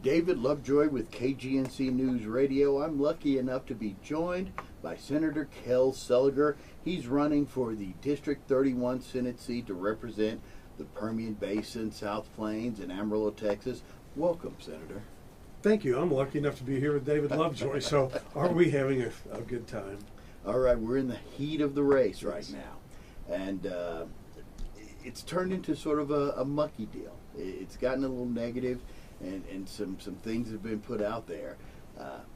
David Lovejoy with KGNC News Radio. I'm lucky enough to be joined by Senator Kel Seliger. He's running for the District 31 Senate seat to represent the Permian Basin, South Plains, and Amarillo, Texas. Welcome, Senator. Thank you. I'm lucky enough to be here with David Lovejoy, so aren't we having a good time? All right, we're in the heat of the race right now, and it's turned into sort of a mucky deal. It's gotten a little negative, and some things have been put out there.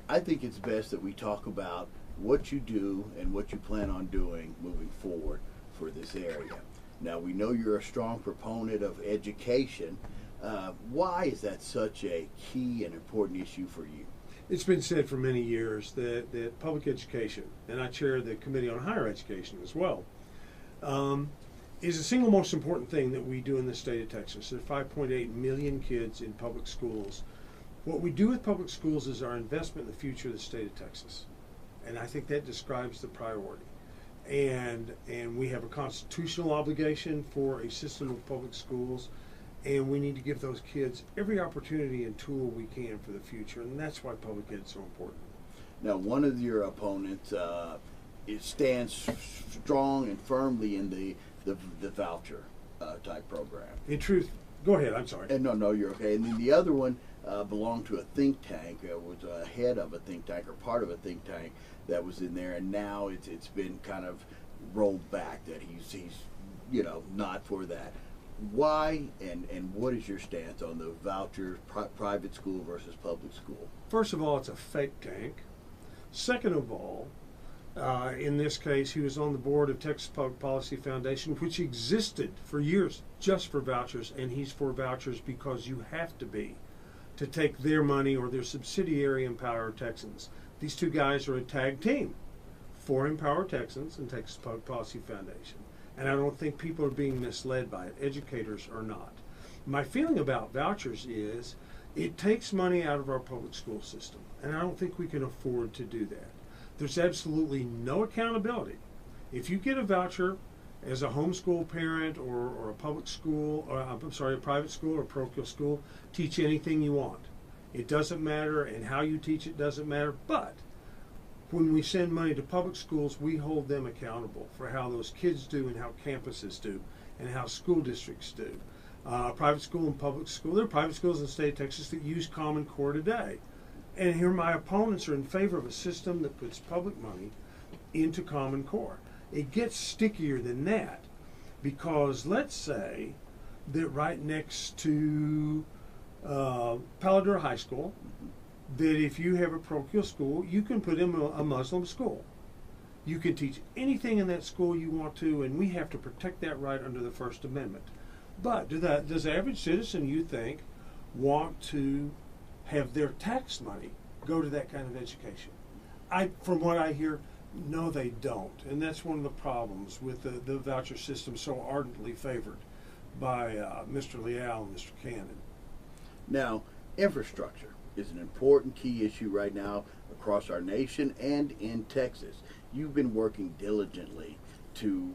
I think it's best that we talk about what you do and what you plan on doing moving forward for this area. Now, we know you're a strong proponent of education. Why is that such a key and important issue for you? It's been said for many years that public education, and I chair the Committee on Higher Education as well, is the single most important thing that we do in the state of Texas. There are 5.8 million kids in public schools. What we do with public schools is our investment in the future of the state of Texas. And I think that describes the priority. And we have a constitutional obligation for a system of public schools, and we need to give those kids every opportunity and tool we can for the future, and that's why public ed is so important. Now, one of your opponents stands strong and firmly in the voucher type program. In truth, go ahead, I'm sorry. No, you're okay. And then the other one belonged to a think tank, was a head of a think tank or part of a think tank that was in there, and now it's been kind of rolled back that he's not for that. Why and what is your stance on the voucher, private school versus public school? First of all, it's a fake tank. Second of all, in this case, he was on the board of Texas Public Policy Foundation, which existed for years just for vouchers, and he's for vouchers because you have to be to take their money or their subsidiary Empower Texans. These two guys are a tag team for Empower Texans and Texas Public Policy Foundation. And I don't think people are being misled by it. Educators are not. My feeling about vouchers is it takes money out of our public school system, and I don't think we can afford to do that. There's absolutely no accountability. If you get a voucher as a homeschool parent or a public school, or a private school or parochial school, teach anything you want. It doesn't matter, and how you teach it doesn't matter, but when we send money to public schools, we hold them accountable for how those kids do and how campuses do and how school districts do. Private school and public school, there are private schools in the state of Texas that use Common Core today. And here my opponents are in favor of a system that puts public money into Common Core. It gets stickier than that because let's say that right next to Paladura High School, that if you have a parochial school, you can put in a Muslim school. You can teach anything in that school you want to, and we have to protect that right under the First Amendment. But does the average citizen, you think, want to have their tax money go to that kind of education? From what I hear, no, they don't. And that's one of the problems with the voucher system so ardently favored by Mr. Leal and Mr. Cannon. Now, infrastructure is an important key issue right now across our nation and in Texas. You've been working diligently to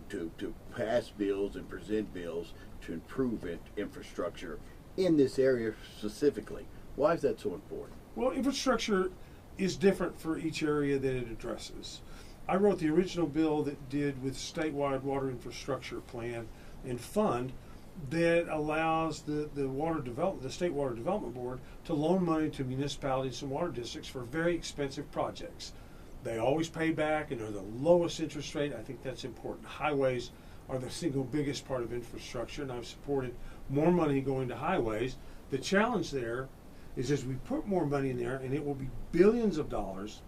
pass bills and present bills to improve infrastructure in this area specifically. Why is that so important? Well, infrastructure is different for each area that it addresses. I wrote the original bill that did with statewide water infrastructure plan and fund that allows the State Water Development Board to loan money to municipalities and water districts for very expensive projects. They always pay back and are the lowest interest rate. I think that's important. Highways are the single biggest part of infrastructure, and I've supported more money going to highways. The challenge there is as we put more money in there, and it will be billions of dollars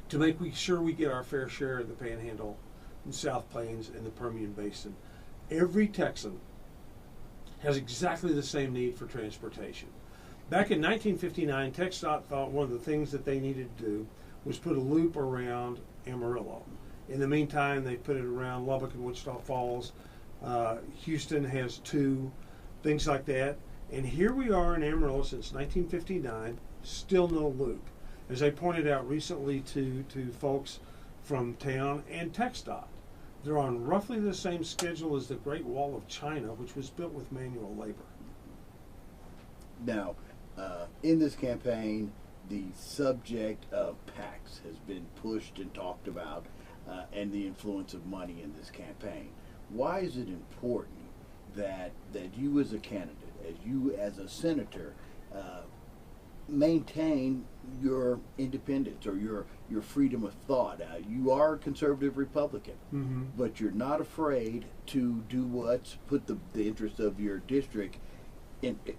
to make sure we get our fair share of the Panhandle and South Plains and the Permian Basin. Every Texan has exactly the same need for transportation. Back in 1959, TxDOT thought one of the things that they needed to do was put a loop around Amarillo. In the meantime, they put it around Lubbock and Wichita Falls. Houston has 2, things like that. And here we are in Amarillo since 1959, still no loop. As I pointed out recently to folks from town and TxDOT, they're on roughly the same schedule as the Great Wall of China, which was built with manual labor. Now, in this campaign, the subject of PACs has been pushed and talked about, and the influence of money in this campaign. Why is it important that you as a candidate, as you as a senator, maintain your independence or your freedom of thought? You are a conservative Republican, but you're not afraid to do what's put the interest of your district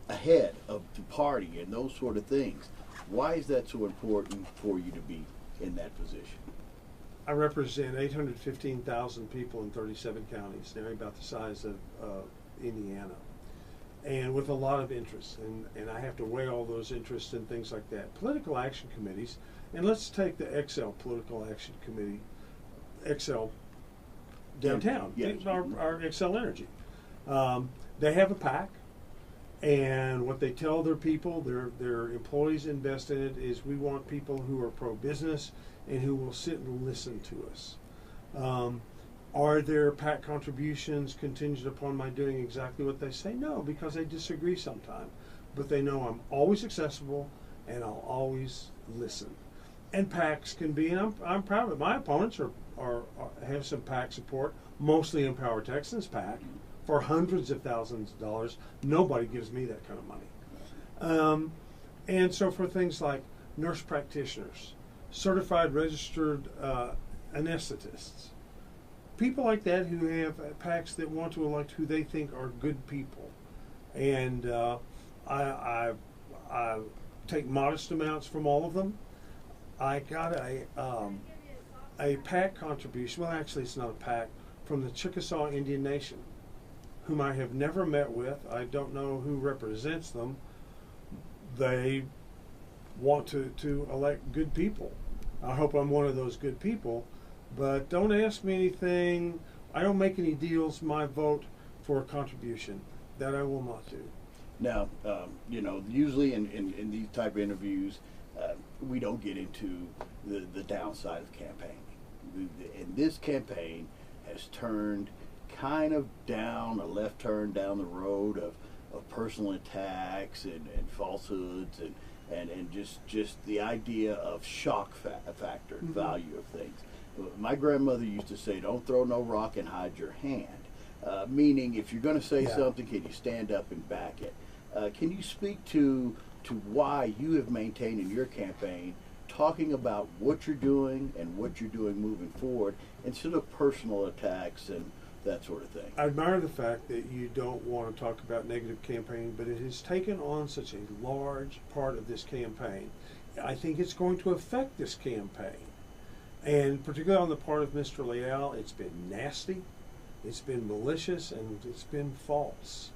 ahead of the party and those sort of things. Why is that so important for you to be in that position? I represent 815,000 people in 37 counties, nearly about the size of Indiana, and with a lot of interests, and I have to weigh all those interests and things like that. Political action committees, and let's take the XL Political Action Committee, XL downtown, yes. our XL Energy. They have a PAC, and what they tell their people, their employees invest in it, is we want people who are pro-business and who will sit and listen to us. Are their PAC contributions contingent upon my doing exactly what they say? No, because they disagree sometimes. But they know I'm always accessible and I'll always listen. And PACs can be, and I'm proud of it. My opponents have some PAC support, mostly Empower Texans PAC, for hundreds of thousands of dollars. Nobody gives me that kind of money. And so for things like nurse practitioners, certified registered anesthetists, people like that who have PACs that want to elect who they think are good people. And I take modest amounts from all of them. I got a PAC contribution, well actually it's not a PAC, from the Chickasaw Indian Nation, whom I have never met with. I don't know who represents them. They want to elect good people. I hope I'm one of those good people, but don't ask me anything. I don't make any deals. My vote for a contribution. That I will not do. Now, usually in these type of interviews, we don't get into the downside of campaigning. And this campaign has turned kind of down a left turn down the road of personal attacks and falsehoods and just the idea of shock factor and value of things. My grandmother used to say, "Don't throw no rock and hide your hand," meaning if you're going to say something, can you stand up and back it? Can you speak to why you have maintained in your campaign talking about what you're doing and what you're doing moving forward instead of personal attacks and that sort of thing? I admire the fact that you don't want to talk about negative campaigning, but it has taken on such a large part of this campaign. I think it's going to affect this campaign. And particularly on the part of Mr. Leal, it's been nasty, it's been malicious, and it's been false.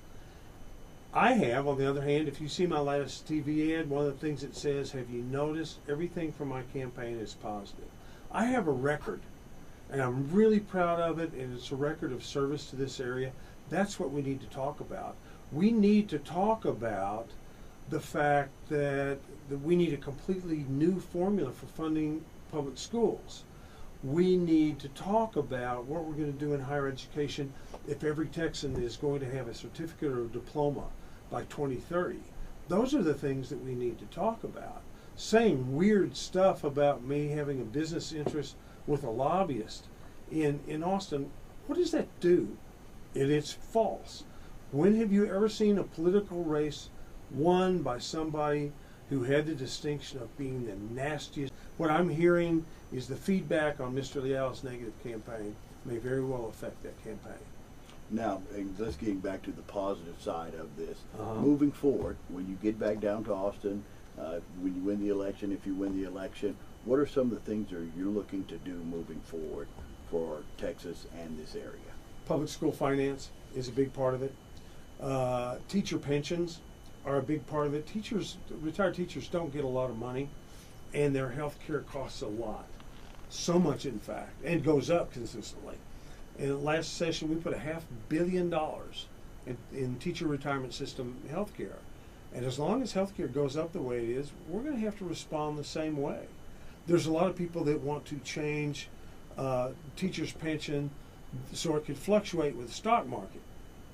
I have, on the other hand, if you see my latest TV ad, one of the things it says, have you noticed everything from my campaign is positive? I have a record, and I'm really proud of it, and it's a record of service to this area. That's what we need to talk about. We need to talk about the fact that we need a completely new formula for funding public schools. We need to talk about what we're going to do in higher education if every Texan is going to have a certificate or a diploma by 2030. Those are the things that we need to talk about. Saying weird stuff about me having a business interest with a lobbyist in Austin, what does that do? It's false. When have you ever seen a political race won by somebody who had the distinction of being the nastiest? What I'm hearing is the feedback on Mr. Leal's negative campaign may very well affect that campaign. Now, let's get back to the positive side of this. Moving forward, when you get back down to Austin, when you win the election, if you win the election, what are some of the things that you're looking to do moving forward for Texas and this area? Public school finance is a big part of it. Teacher pensions are a big part of it. Retired teachers don't get a lot of money, and their health care costs a lot. So much, in fact, and goes up consistently. In the last session, we put $500 million in teacher retirement system health care. And as long as health care goes up the way it is, we're going to have to respond the same way. There's a lot of people that want to change teachers' pension so it could fluctuate with the stock market.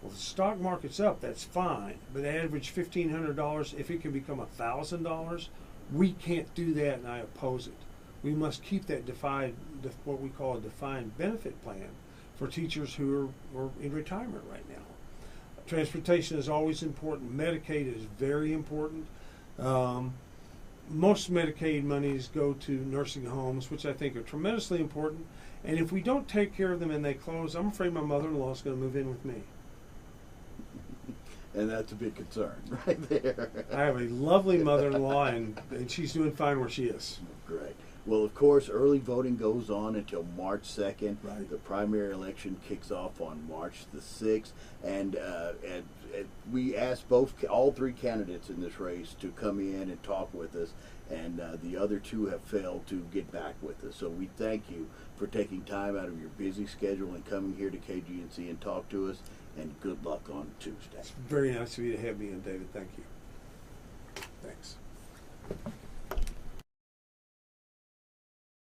Well, the stock market's up, that's fine, but average $1,500, if it can become $1,000, we can't do that, and I oppose it. We must keep that what we call a defined benefit plan for teachers who are in retirement right now. Transportation is always important. Medicaid is very important. Most Medicaid monies go to nursing homes, which I think are tremendously important. And if we don't take care of them and they close, I'm afraid my mother-in-law is going to move in with me. And that's a big concern right there. I have a lovely mother-in-law, and she's doing fine where she is. Great. Well, of course, early voting goes on until March 2nd. Right. The primary election kicks off on March the 6th. And we asked all three candidates in this race to come in and talk with us. And the other two have failed to get back with us. So we thank you for taking time out of your busy schedule and coming here to KGNC and talk to us. And good luck on Tuesday. It's very nice of you to have me in, David. Thank you.